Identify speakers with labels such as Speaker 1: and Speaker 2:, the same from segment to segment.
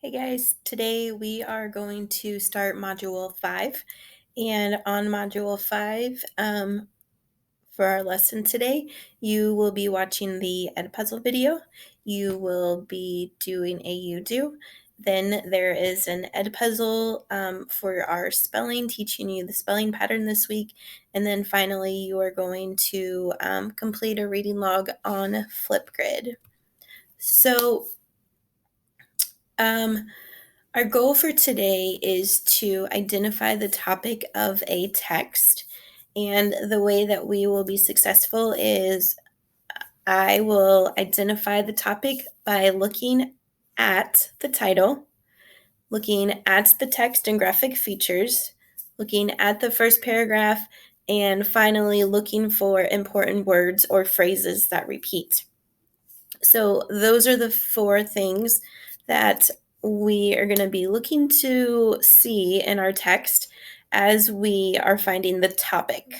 Speaker 1: Hey guys, today we are going to start Module 5. And on Module 5, for our lesson today, you will be watching the EdPuzzle video. You will be doing a you-do. Then there is an EdPuzzle for our spelling, teaching you the spelling pattern this week. And then finally, you are going to complete a reading log on Flipgrid. So, our goal for today is to identify the topic of a text. And the way that we will be successful is I will identify the topic by looking at the title, looking at the text and graphic features, looking at the first paragraph, and finally looking for important words or phrases that repeat. So those are the 4 things that we are going to be looking to see in our text as we are finding the topic.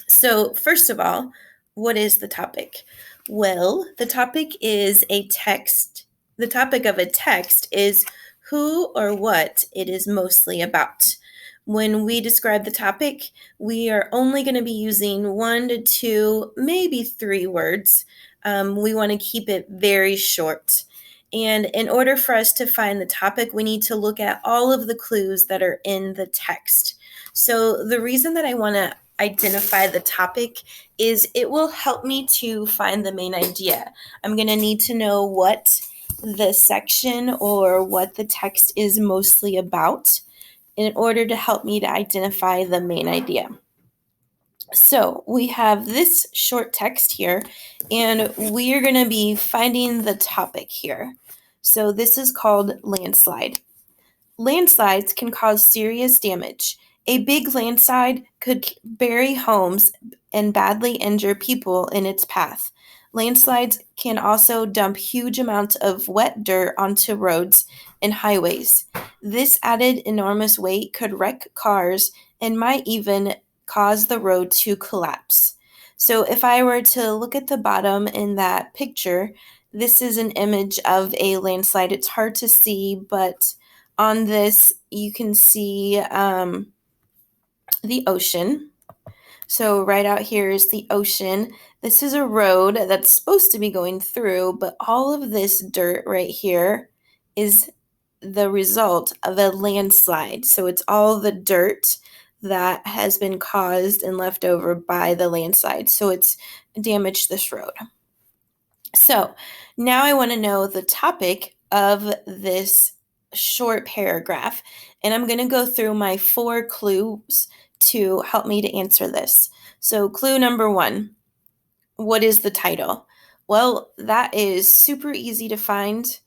Speaker 1: So first of all, what is the topic? Well, the topic is a text. The topic of a text is who or what it is mostly about. When we describe the topic, we are only going to be using 1 to 2, maybe 3 words. We want to keep it very short. And in order for us to find the topic, we need to look at all of the clues that are in the text. So the reason that I want to identify the topic is it will help me to find the main idea. I'm going to need to know what the section or what the text is mostly about in order to help me to identify the main idea. So we have this short text here, and we are going to be finding the topic here. So this is called landslide. Landslides can cause serious damage. A big landslide could bury homes and badly injure people in its path. Landslides can also dump huge amounts of wet dirt onto roads and highways. This added enormous weight could wreck cars and might even cause the road to collapse. So if I were to look at the bottom in that picture, this is an image of a landslide. It's hard to see, but on this you can see the ocean. So right out here is the ocean. This is a road that's supposed to be going through, but all of this dirt right here is the result of a landslide. So it's all the dirt that has been caused and left over by the landslide. So it's damaged this road. So now I want to know the topic of this short paragraph, and I'm going to go through my 4 clues to help me to answer this. So clue number 1, what is the title? Well, that is super easy to find.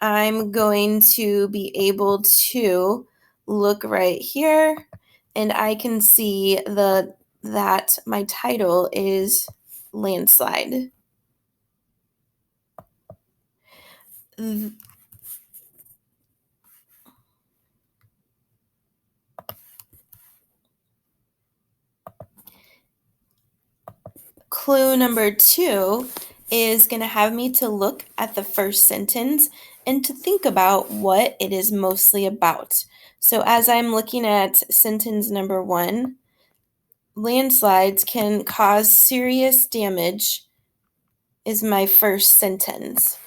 Speaker 1: I'm going to be able to look right here, and I can see that my title is Landslide. Clue number 2 is going to have me to look at the first sentence and to think about what it is mostly about. So as I'm looking at sentence number 1, landslides can cause serious damage is my first sentence.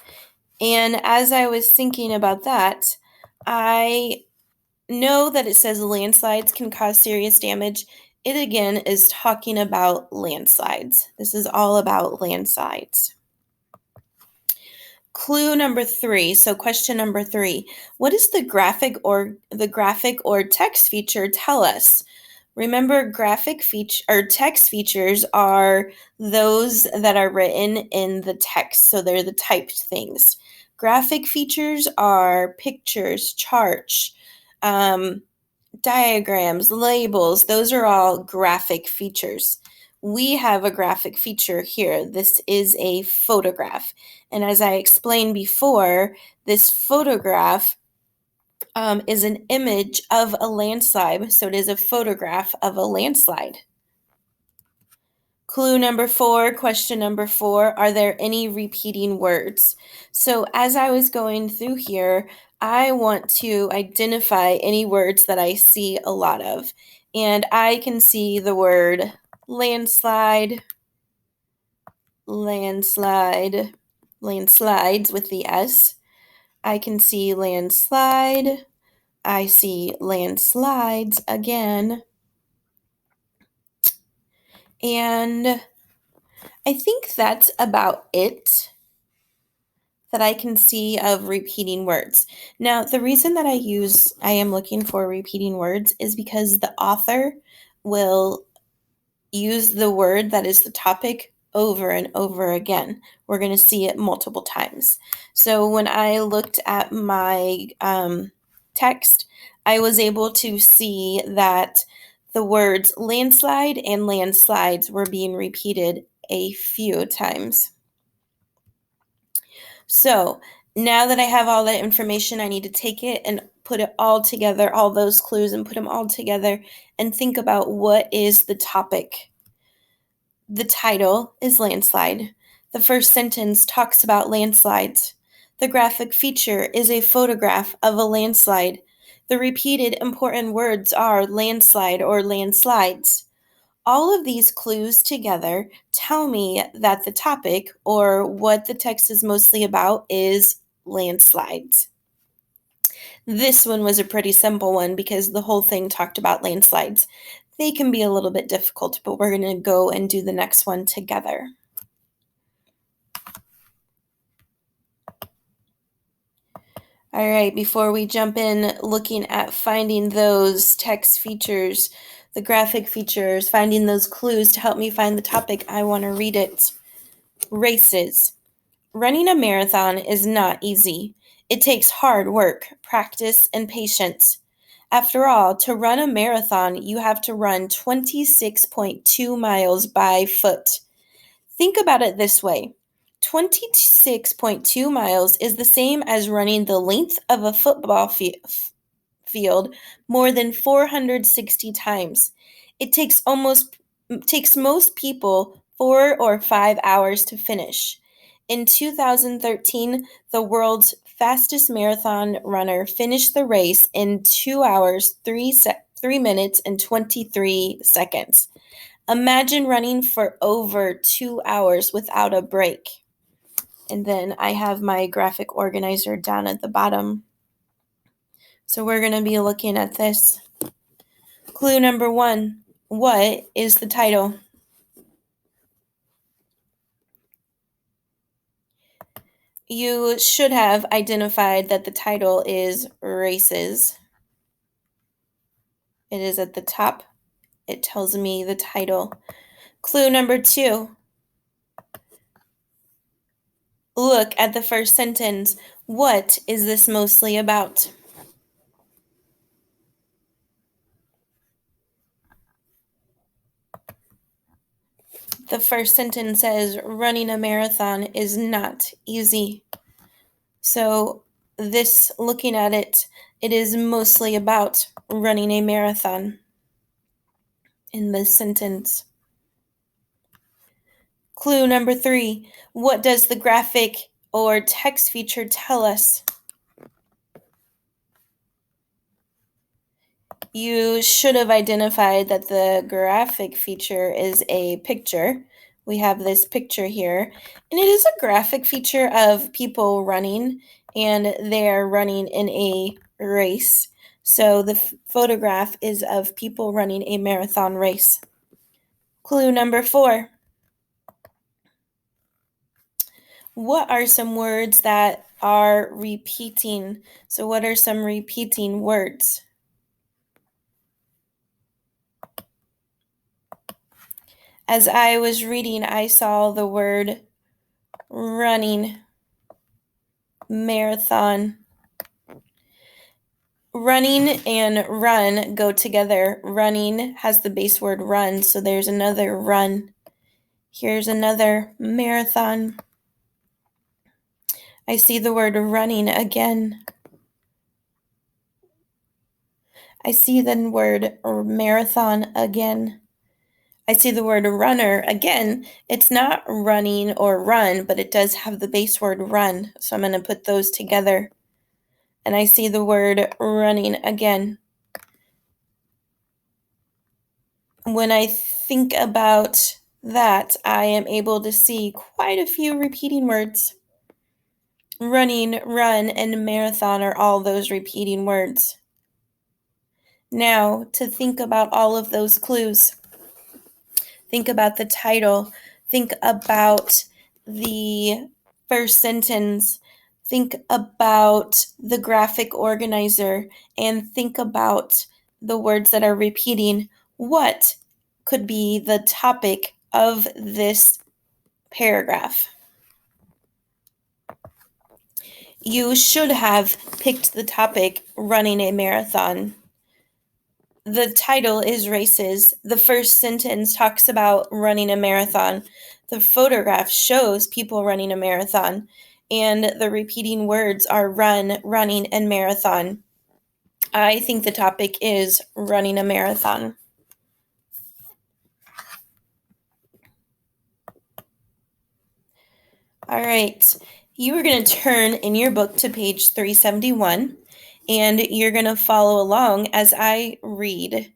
Speaker 1: And as I was thinking about that, I know that it says landslides can cause serious damage. It again is talking about landslides. This is all about landslides. Clue number 3, so question number 3. What does the graphic or text feature tell us? Remember, graphic feature or text features are those that are written in the text, so they're the typed things. Graphic features are pictures, charts, diagrams, labels. Those are all graphic features. We have a graphic feature here. This is a photograph. And as I explained before, this photograph is an image of a landslide. So it is a photograph of a landslide. Clue number 4, question number 4, are there any repeating words? So as I was going through here, I want to identify any words that I see a lot of. And I can see the word landslide, landslide, landslides with the S. I can see landslide. I see landslides again. And I think that's about it that I can see of repeating words. Now, the reason that I am looking for repeating words is because the author will use the word that is the topic over and over again. We're going to see it multiple times. So when I looked at my text, I was able to see that the words landslide and landslides were being repeated a few times. So now that I have all that information, I need to take it and put it all together, all those clues, and put them all together and think about what is the topic. The title is landslide. The first sentence talks about landslides. The graphic feature is a photograph of a landslide. The repeated important words are landslide or landslides. All of these clues together tell me that the topic, or what the text is mostly about, is landslides. This one was a pretty simple one because the whole thing talked about landslides. They can be a little bit difficult, but we're going to go and do the next one together. All right, before we jump in looking at finding those text features, the graphic features, finding those clues to help me find the topic, I want to read it. Races. Running a marathon is not easy. It takes hard work, practice, and patience. After all, to run a marathon, you have to run 26.2 miles by foot. Think about it this way. 26.2 miles is the same as running the length of a football field more than 460 times. It takes most people 4 or 5 hours to finish. In 2013, the world's fastest marathon runner finished the race in 2 hours, 3 minutes, and 23 seconds. Imagine running for over 2 hours without a break. And then I have my graphic organizer down at the bottom. So we're going to be looking at this. Clue number 1. What is the title? You should have identified that the title is Races. It is at the top. It tells me the title. Clue number 2. Look at the first sentence. What is this mostly about? The first sentence says, running a marathon is not easy. So looking at it, it is mostly about running a marathon in this sentence. Clue number 3. What does the graphic or text feature tell us? You should have identified that the graphic feature is a picture. We have this picture here, and it is a graphic feature of people running, and they're running in a race. So the photograph is of people running a marathon race. Clue number 4. What are some words that are repeating? So what are some repeating words? As I was reading, I saw the word running, marathon. Running and run go together. Running has the base word run, so there's another run. Here's another marathon. I see the word running again. I see the word marathon again. I see the word runner again. It's not running or run, but it does have the base word run. So I'm going to put those together. and I see the word running again. When I think about that, I am able to see quite a few repeating words. Running, run, and marathon are all those repeating words. Now, to think about all of those clues, think about the title, think about the first sentence, think about the graphic organizer, and think about the words that are repeating. What could be the topic of this paragraph? You should have picked the topic running a marathon. The title is races. The first sentence talks about running a marathon. The photograph shows people running a marathon. And the repeating words are run, running, and marathon. I think the topic is running a marathon. All right. You are going to turn in your book to page 371, and you're going to follow along as I read.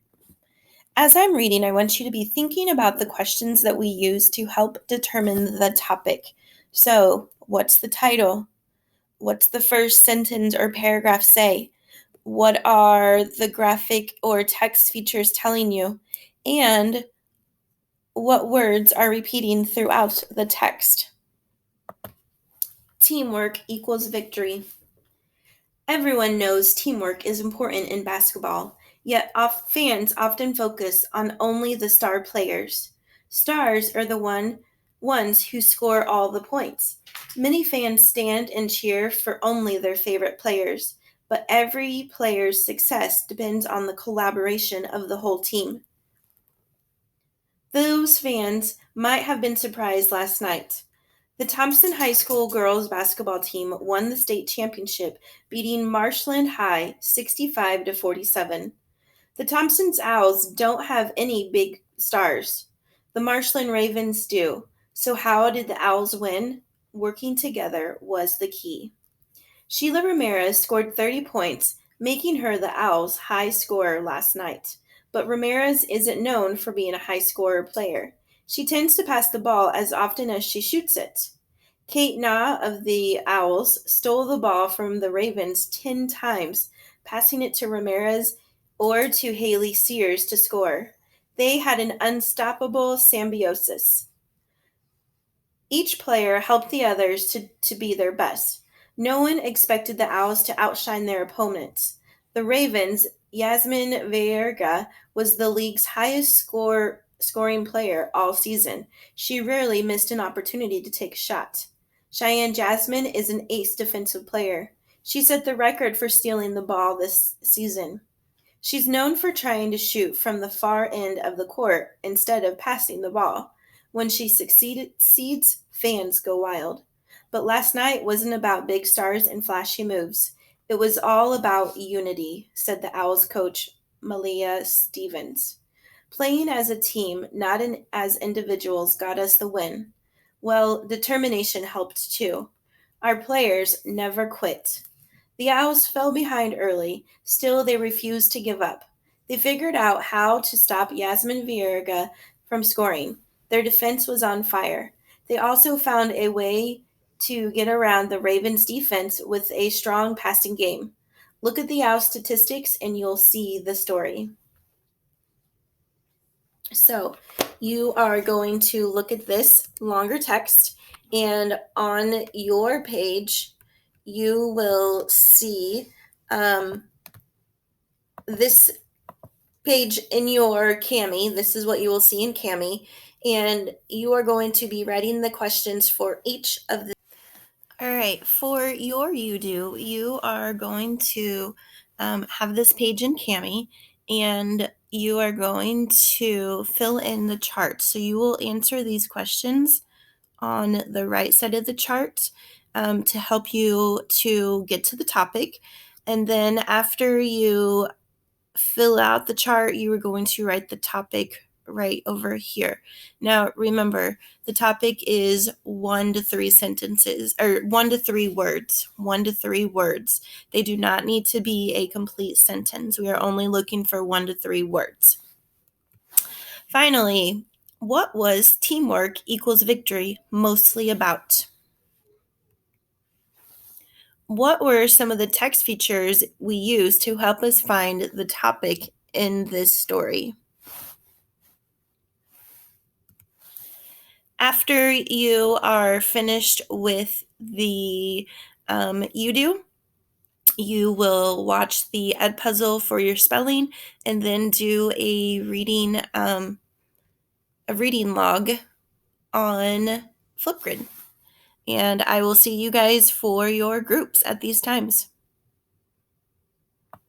Speaker 1: As I'm reading, I want you to be thinking about the questions that we use to help determine the topic. So, what's the title? What's the first sentence or paragraph say? What are the graphic or text features telling you? And what words are repeating throughout the text? Teamwork equals victory. Everyone knows teamwork is important in basketball, yet fans often focus on only the star players. Stars are the ones who score all the points. Many fans stand and cheer for only their favorite players, but every player's success depends on the collaboration of the whole team. Those fans might have been surprised last night. The Thompson High School girls basketball team won the state championship, beating Marshland High 65-47. The Thompson's Owls don't have any big stars. The Marshland Ravens do. So how did the Owls win? Working together was the key. Sheila Ramirez scored 30 points, making her the Owls' high scorer last night. But Ramirez isn't known for being a high scorer player. She tends to pass the ball as often as she shoots it. Kate Na of the Owls stole the ball from the Ravens 10 times, passing it to Ramirez or to Haley Sears to score. They had an unstoppable symbiosis. Each player helped the others to be their best. No one expected the Owls to outshine their opponents. The Ravens, Yasmin Vierga was the league's highest scoring player all season. She rarely missed an opportunity to take a shot. Cheyenne Jasmine is an ace defensive player. She set the record for stealing the ball this season. She's known for trying to shoot from the far end of the court instead of passing the ball. When she succeeds, fans go wild. But last night wasn't about big stars and flashy moves. It was all about unity, said the Owls coach, Malia Stevens. Playing as a team, not as individuals, got us the win. Well, determination helped too. Our players never quit. The Owls fell behind early, still they refused to give up. They figured out how to stop Yasmin Vierga from scoring. Their defense was on fire. They also found a way to get around the Ravens' defense with a strong passing game. Look at the Owls statistics and you'll see the story. So, you are going to look at this longer text, and on your page, you will see this page in your Cami. This is what you will see in Cami, and you are going to be writing the questions for each of the. All right, for your UDO, you are going to have this page in Cami, and you are going to fill in the chart. So you will answer these questions on the right side of the chart to help you to get to the topic. And then after you fill out the chart, you are going to write the topic right over here. Now, remember, the topic is 1 to 3 sentences, or 1 to 3 words. 1 to 3 words. They do not need to be a complete sentence. We are only looking for 1 to 3 words. Finally, what was teamwork equals victory mostly about? What were some of the text features we used to help us find the topic in this story? After you are finished with the you will watch the EdPuzzle for your spelling and then do a reading log on Flipgrid. And I will see you guys for your groups at these times.